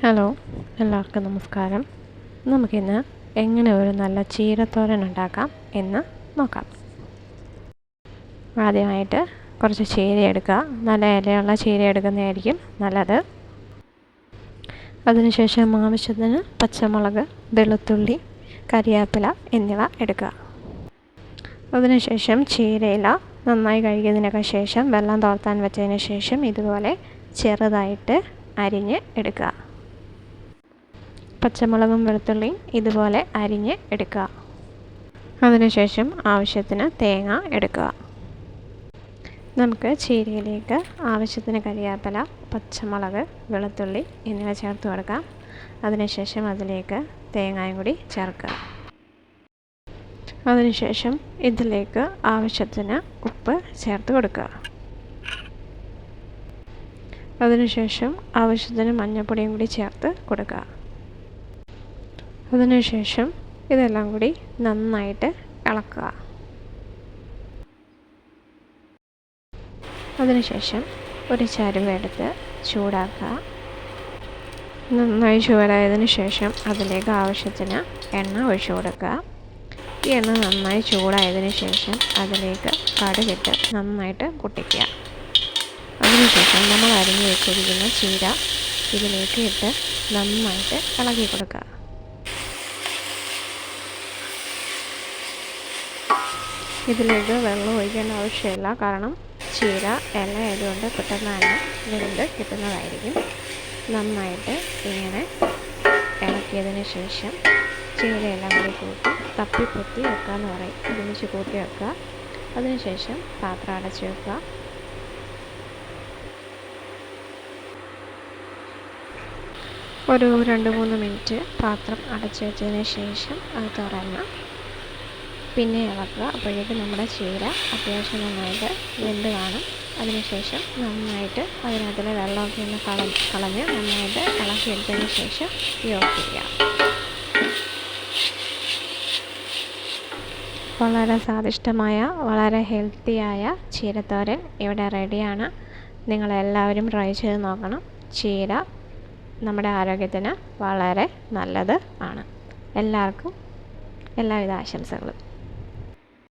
Hello, എല്ലാവർക്കും നമസ്കാരം. നമുക്കിന്ന് എങ്ങനെ ഒരു നല്ല ചീരത്തോരൻ ഉണ്ടാക്കാം എന്ന് നോക്കാം. ആദ്യമായിട്ട് കുറച്ച് ചീര എടുക്കുക. നല്ല ഇലയുള്ള ചീര എടുക്കുന്നതായിരിക്കും നല്ലത്. അതിനുശേഷം ആവശ്യത്തിന് പച്ചമുളക്, വെളുത്തുള്ളി, കരിവേപ്പില എന്നിവ എടുക്കുക. അതിനുശേഷം ചീരയില നന്നായി കഴുകിയതിനൊക്കെ ശേഷം വെള്ളം തോർത്താൻ വെച്ചതിന് ശേഷം ഇതുപോലെ ചെറുതായിട്ട് അരിഞ്ഞ് എടുക്കുക. പച്ചമുളകും വെളുത്തുള്ളിയും ഇതുപോലെ അരിഞ്ഞ് എടുക്കുക. അതിനുശേഷം ആവശ്യത്തിന് തേങ്ങ എടുക്കുക. നമുക്ക് ചീരയിലേക്ക് ആവശ്യത്തിന് കരിവേപ്പില, പച്ചമുളക്, വെളുത്തുള്ളി എന്നിവ ചേർത്ത് കൊടുക്കാം. അതിനുശേഷം അതിലേക്ക് തേങ്ങയും കൂടി ചേർക്കുക. അതിനുശേഷം ഇതിലേക്ക് ആവശ്യത്തിന് ഉപ്പ് ചേർത്ത് കൊടുക്കുക. അതിനുശേഷം ആവശ്യത്തിന് മഞ്ഞൾപ്പൊടിയും കൂടി ചേർത്ത് കൊടുക്കുക. അതിനുശേഷം ഇതെല്ലാം കൂടി നന്നായിട്ട് ഇളക്കുക. അതിനുശേഷം ഒരു ചരുവെടുത്ത് ചൂടാക്കുക. നന്നായി ചൂടായതിനു ശേഷം അതിലേക്ക് ആവശ്യത്തിന് എണ്ണ ഒഴിച്ചു കൊടുക്കുക. ഈ എണ്ണ നന്നായി ചൂടായതിനു ശേഷം അതിലേക്ക് കടുകിട്ട് നന്നായിട്ട് പൊട്ടിക്കുക. അതിനുശേഷം നമ്മൾ അരിഞ്ഞു വെച്ചിരിക്കുന്ന ചീര ഇതിലേക്ക് ഇട്ട് നന്നായിട്ട് ഇളക്കി കൊടുക്കുക. ഇതിലേക്ക് വെള്ളം ഒഴിക്കേണ്ട ആവശ്യമില്ല, കാരണം ചീര ഇല ആയതുകൊണ്ട് പെട്ടെന്ന് തന്നെ വെന്ത് കിട്ടുന്നതായിരിക്കും. നന്നായിട്ട് ഇങ്ങനെ ഇളക്കിയതിന് ശേഷം ചീരയെല്ലാം കൂടി കൂട്ടി തപ്പിപ്പൊത്തി വെക്കുക എന്ന് പറയും. ഒരുമിച്ച് കൂട്ടി വെക്കുക. അതിനുശേഷം പാത്രം അടച്ച് വെക്കുക. ഒരു 2-3 മിനിറ്റ് പാത്രം അടച്ച് വെച്ചതിന് ശേഷം അത് തുറന്ന് പിന്നെ ഇളക്കുക. അപ്പോഴേക്കും നമ്മുടെ ചീര അത്യാവശ്യം നന്നായിട്ട് വെന്ത് കാണും. അതിനുശേഷം നന്നായിട്ട് അതിനകത്തിലെ വെള്ളമൊക്കെ ഒന്ന് കളഞ്ഞ് നന്നായിട്ട് ഇളക്കിയെടുത്തതിന് ശേഷം ഓഫ് ചെയ്യുക. വളരെ സ്വാദിഷ്ടമായ, വളരെ ഹെൽത്തിയായ ചീരത്തോരൻ ഇവിടെ റെഡിയാണ്. നിങ്ങളെല്ലാവരും ട്രൈ ചെയ്ത് നോക്കണം. ചീര നമ്മുടെ ആരോഗ്യത്തിന് വളരെ നല്ലത് ആണ്. എല്ലാവർക്കും എല്ലാവിധ ആശംസകളും.